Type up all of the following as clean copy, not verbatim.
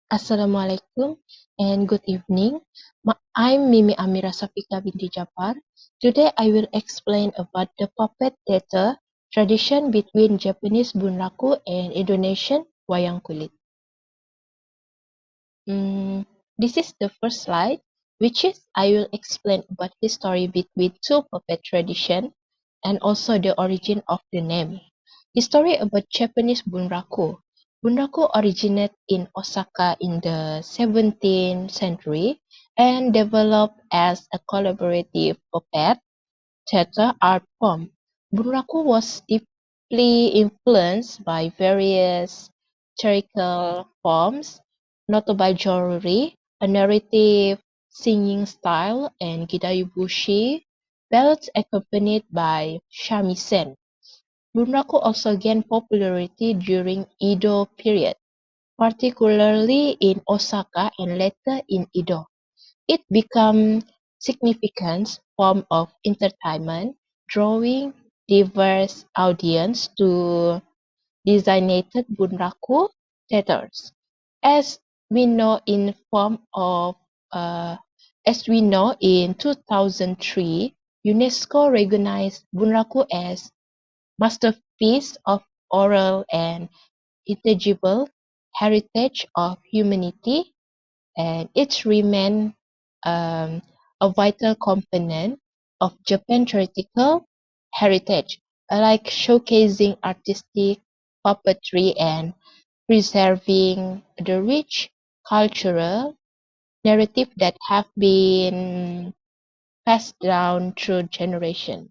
Assalamualaikum and good evening. I'm Mimi AMYRA SAFIKA binti JAPAR. Today I will explain about the puppet theater tradition between Japanese bunraku and Indonesian wayang kulit. This is the first slide, which is I will explain about history between two puppet tradition and also the origin of the name. History about Japanese bunraku. Bunraku originated in Osaka in the 17th century and developed as a collaborative puppet theater art form. Bunraku was deeply influenced by various theatrical forms, notoba-jori, a narrative singing style, and gidaibushi, ballads accompanied by shamisen. Bunraku also gained popularity during Edo period, particularly in Osaka and later in Edo. It became significant form of entertainment, drawing diverse audience to designated bunraku theaters. As we know in form of as we know in 2003, UNESCO recognized bunraku as masterpiece of oral and intangible heritage of humanity, and it remains a vital component of Japan's theatrical heritage, like showcasing artistic puppetry and preserving the rich cultural narrative that have been passed down through generations.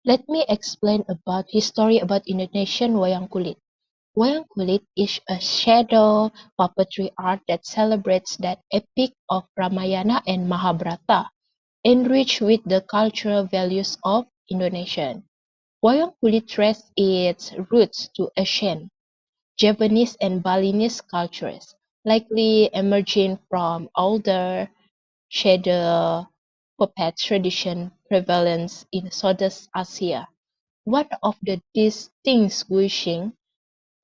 Let me explain about history about Indonesian wayang kulit. Wayang kulit is a shadow puppetry art that celebrates that epic of Ramayana and Mahabharata, enriched with the cultural values of Indonesia. Wayang kulit traces its roots to ancient Japanese and Balinese cultures, likely emerging from older shadow puppet tradition prevalent in Southeast Asia. One of the distinguishing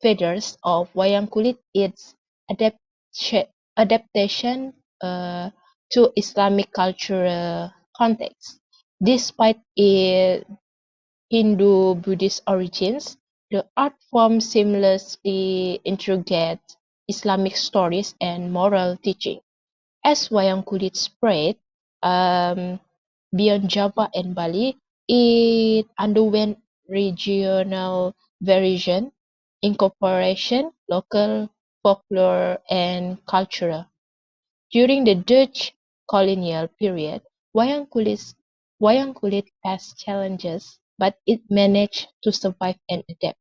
features of wayang kulit is adaptation to Islamic cultural context. Despite its Hindu-Buddhist origins, the art form seamlessly integrates Islamic stories and moral teaching. As wayang kulit spread beyond Java and Bali, it underwent regional variation, incorporation, local folklore and culture. During the Dutch colonial period, wayang kulit faced challenges, but it managed to survive and adapt.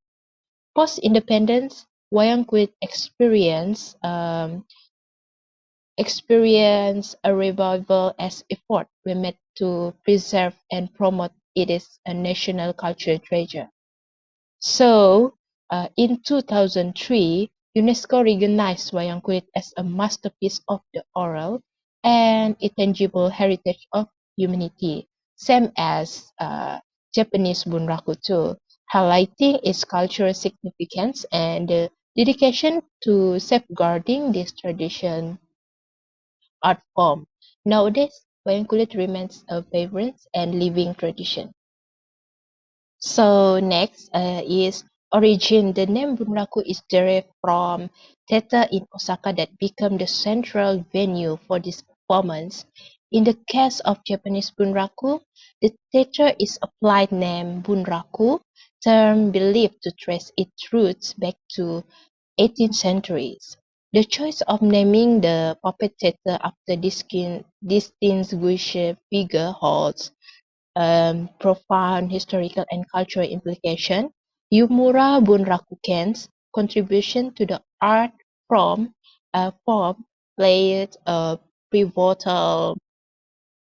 Post-independence, wayang kulit experienced a revival as efforts were made to preserve and promote it as a national cultural treasure. So, in 2003, UNESCO recognized wayang kulit as a masterpiece of the oral and intangible heritage of humanity, same as Japanese bunraku too, highlighting its cultural significance and the dedication to safeguarding this tradition art form. Nowadays, wayang kulit remains a vibrant and living tradition. So next is origin. The name bunraku is derived from theater in Osaka that became the central venue for this performance. In the case of Japanese bunraku, the theater is applied name bunraku, term believed to trace its roots back to 18th centuries. The choice of naming the puppet theater after this distinguished figure holds profound historical and cultural implication. Yumura Bunrakuken's contribution to the art form played a pivotal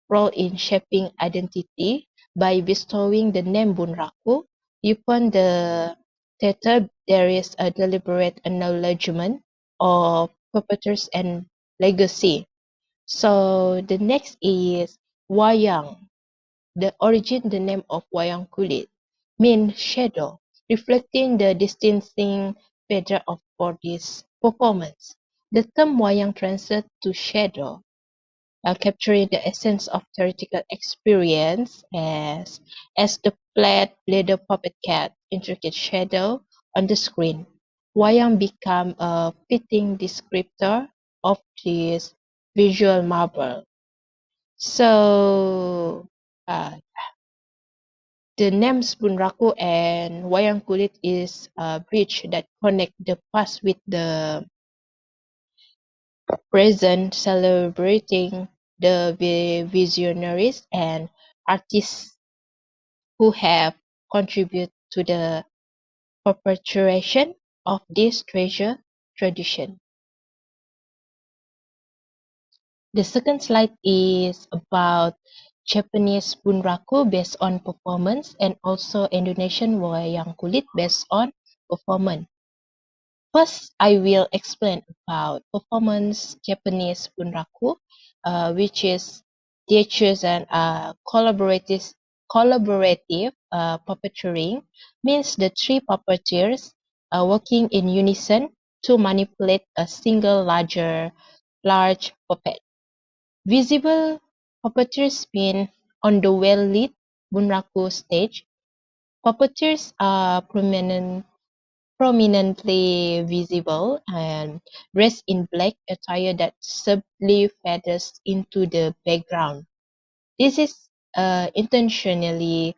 role in shaping identity by bestowing the name Bunraku upon the theater. There is a deliberate acknowledgement of purpose and legacy. So the next is wayang. The origin, the name of wayang kulit, means shadow, reflecting the distancing better off for this performance. The term wayang translates to shadow, capturing the essence of theatrical experience as the flat leather puppet cat intricate shadow on the screen. Wayang become a fitting descriptor of this visual marvel. So, uh, the names Bunraku and Wayang Kulit is a bridge that connect the past with the present, celebrating the visionaries and artists who have contributed to the perpetuation of this treasure tradition. The second slide is about Japanese bunraku based on performance and also Indonesian wayang kulit based on performance. First, I will explain about performance Japanese bunraku, which is teachers and collaborative puppeteering, means the three puppeteers working in unison to manipulate a single large puppet. Visible puppeteers mean on the well-lit bunraku stage, puppeteers are prominently visible and dressed in black attire that subtly fades into the background. This is intentionally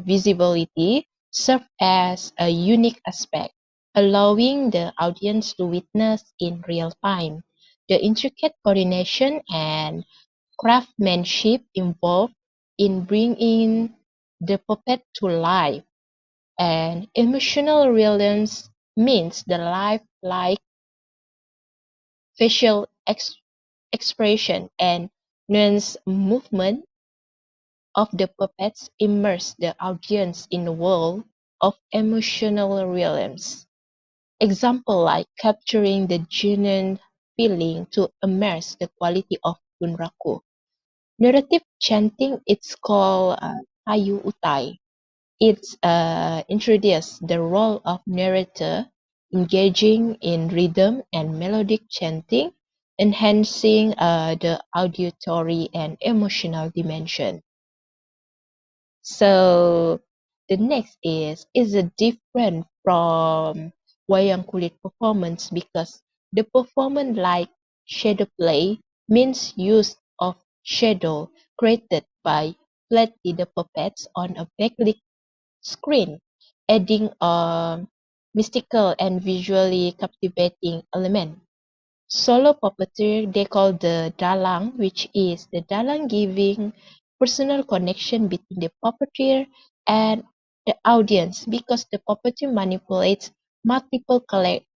visibility serves as a unique aspect, allowing the audience to witness in real time the intricate coordination and craftsmanship involved in bringing the puppet to life. And emotional realism means the lifelike facial expression and nuanced movement of the puppets immerse the audience in a world of emotional realism. Example like capturing the genuine feeling to immerse the quality of bunraku. Narrative chanting it's called tayu utai. It introduces the role of narrator engaging in rhythm and melodic chanting, enhancing the auditory and emotional dimension. So the next is a different from wayang kulit performance because the performance like shadow play means use of shadow created by flatly the puppets on a backlit screen, adding a mystical and visually captivating element. Solo puppeteer they call the dalang, which is the dalang giving personal connection between the puppeteer and the audience because the puppeteer manipulates multiple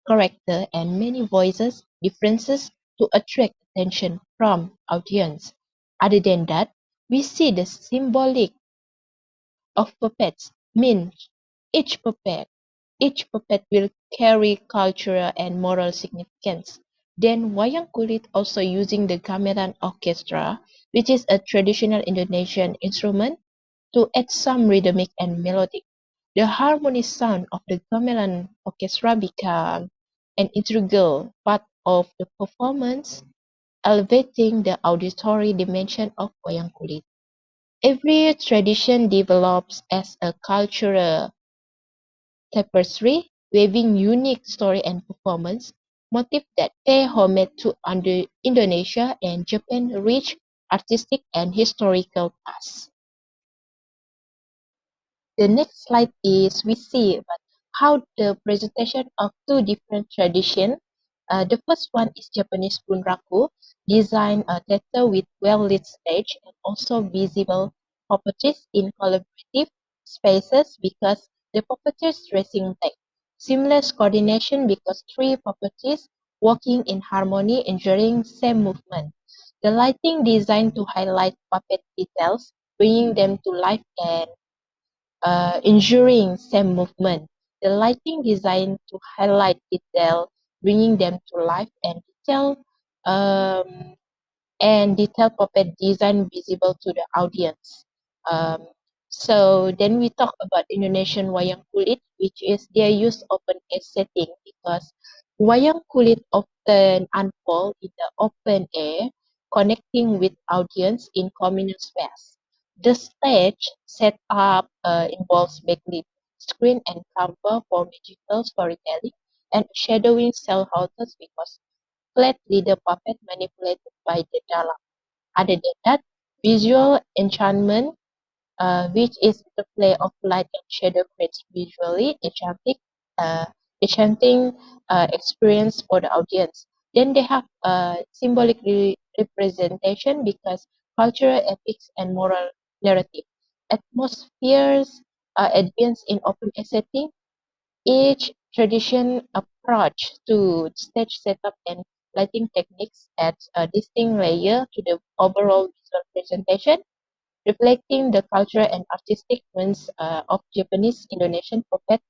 character and many voices differences to attract attention from audience. Other than that, we see the symbolic of puppets means each puppet each puppet will carry cultural and moral significance. Then wayang kulit also using the gamelan orchestra, which is a traditional Indonesian instrument, to add some rhythmic and melodic. The harmonious sound of the gamelan orchestra became an integral part of the performance, elevating the auditory dimension of wayang kulit. Every tradition develops as a cultural tapestry, weaving unique story and performance motifs that pay homage to Indonesia and Japan's rich artistic and historical past. The next slide is we see about how the presentation of two different traditions. The first one is Japanese bunraku, design a theater with well-lit stage and also visible properties in collaborative spaces because the puppeteers dressing black. Seamless coordination because three puppeteers working in harmony ensuring same movement. The lighting designed to highlight puppet details, bringing them to life and ensuring same movement. The lighting designed to highlight detail, bringing them to life and detail puppet design visible to the audience. Um, So then we talk about Indonesian wayang kulit, which is their use of an air setting because wayang kulit often unfold in the open air, connecting with audience in communal space. The stage setup involves backlit screen and cover for magical storytelling and shadowing cell houses because flat leader puppet manipulated by the dalam. Other than that, visual enchantment which is the play of light and shadow creates visually uh, enchanting experience for the audience. Then they have symbolic representation because cultural ethics and moral narrative. Atmospheres advance in open air setting. Each tradition approach to stage setup and lighting techniques adds a distinct layer to the overall visual presentation reflecting the cultural and artistic influence of Japanese Indonesian puppet.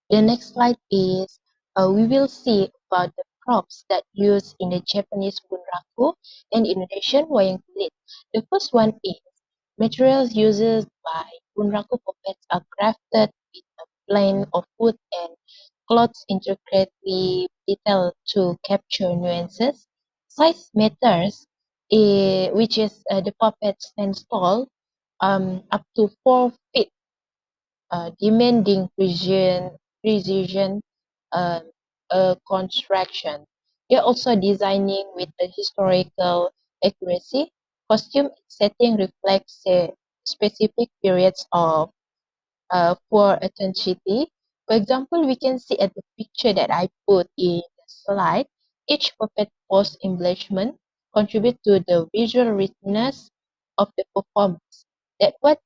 The next slide is we will see about the props that used in the Japanese bunraku and Indonesian wayang kulit. The first one is materials used by bunraku puppets are crafted with a blend of wood and cloth intricately detailed to capture nuances. Size matters, which is the puppet stands tall up to 4 feet demanding precision uh, construction. They're also designing with a historical accuracy. Costume setting reflects specific periods of for authenticity. For example, we can see at the picture that I put in the slide, each puppet post embellishment contribute to the visual richness of the performance. That what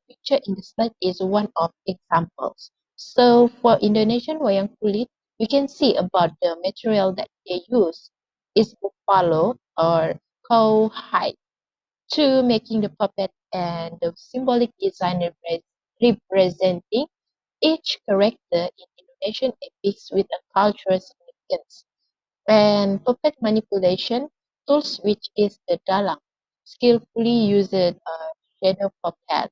picture in the slide is one of examples. So for Indonesian wayang kulit, we can see about the material that they use is buffalo or cow hide to making the puppet and the symbolic design representing each character in Indonesian epics with a cultural significance. And puppet manipulation tools, which is the dalang, skillfully used shadow puppet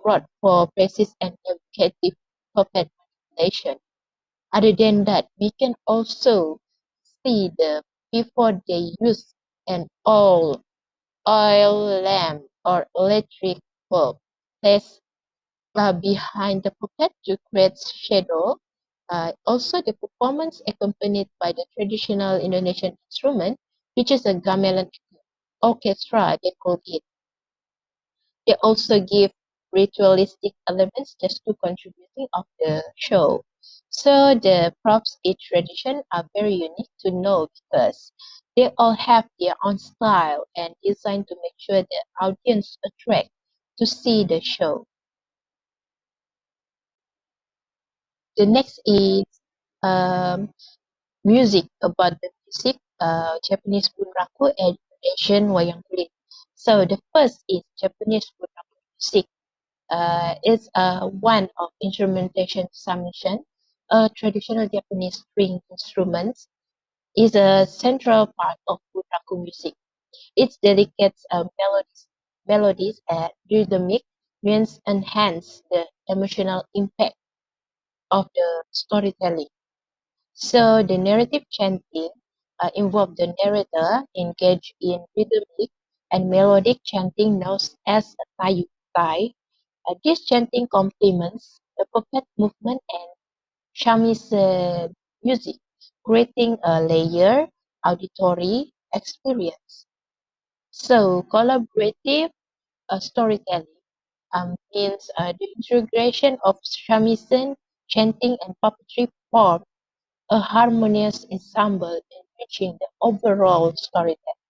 rod for precise and evocative puppet manipulation. Other than that, we can also see the before they use an oil lamp or electric bulb placed behind the puppet to create shadow. Also, the performance accompanied by the traditional Indonesian instrument, which is a gamelan orchestra, they call it. They also give ritualistic elements just to contributing of the show. So the props each tradition are very unique to know because they all have their own style and design to make sure the audience attract to see the show. The next is um, music about the music, Japanese bunraku and Asian wayang kulit. So the first is Japanese bunraku music. Is one of instrumentation submission. A traditional Japanese string instrument is a central part of bunraku music. Its delicate melodies and rhythmic nuance enhance the emotional impact of the storytelling. So the narrative chanting involves the narrator engaged in rhythmic and melodic chanting known as a tai. This chanting complements the puppet movement and shamisen music, creating a layered auditory experience. So collaborative storytelling means the integration of shamisen, chanting, and puppetry form a harmonious ensemble enriching the overall storytelling.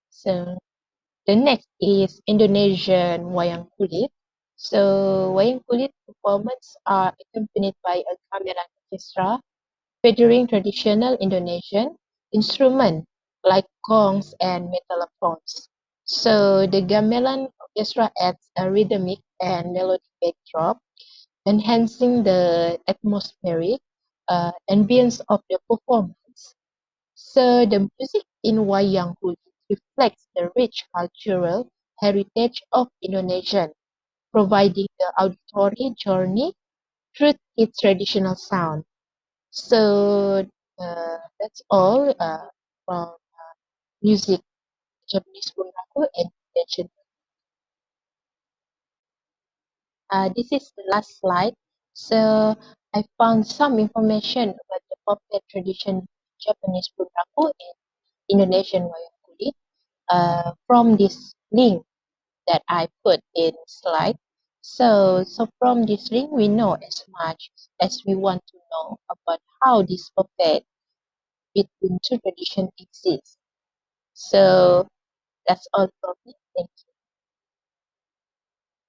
So the next is Indonesian wayang kulit. So wayang kulit performances are accompanied by a gamelan orchestra featuring traditional Indonesian instruments like gongs and metallophones. So the gamelan orchestra adds a rhythmic and melodic backdrop, enhancing the atmospheric ambience of the performance. So the music in wayang kulit reflects the rich cultural heritage of Indonesian, providing the auditory journey through its traditional sound. So that's all from music, Japanese bunraku, and invention. This is the last slide. So I found some information about the puppet tradition Japanese bunraku and Indonesian wayang kulit from this link that I put in slide. So from this link, we know as much as we want to know about how this puppet between two traditions exists. So that's all from me. Thank you.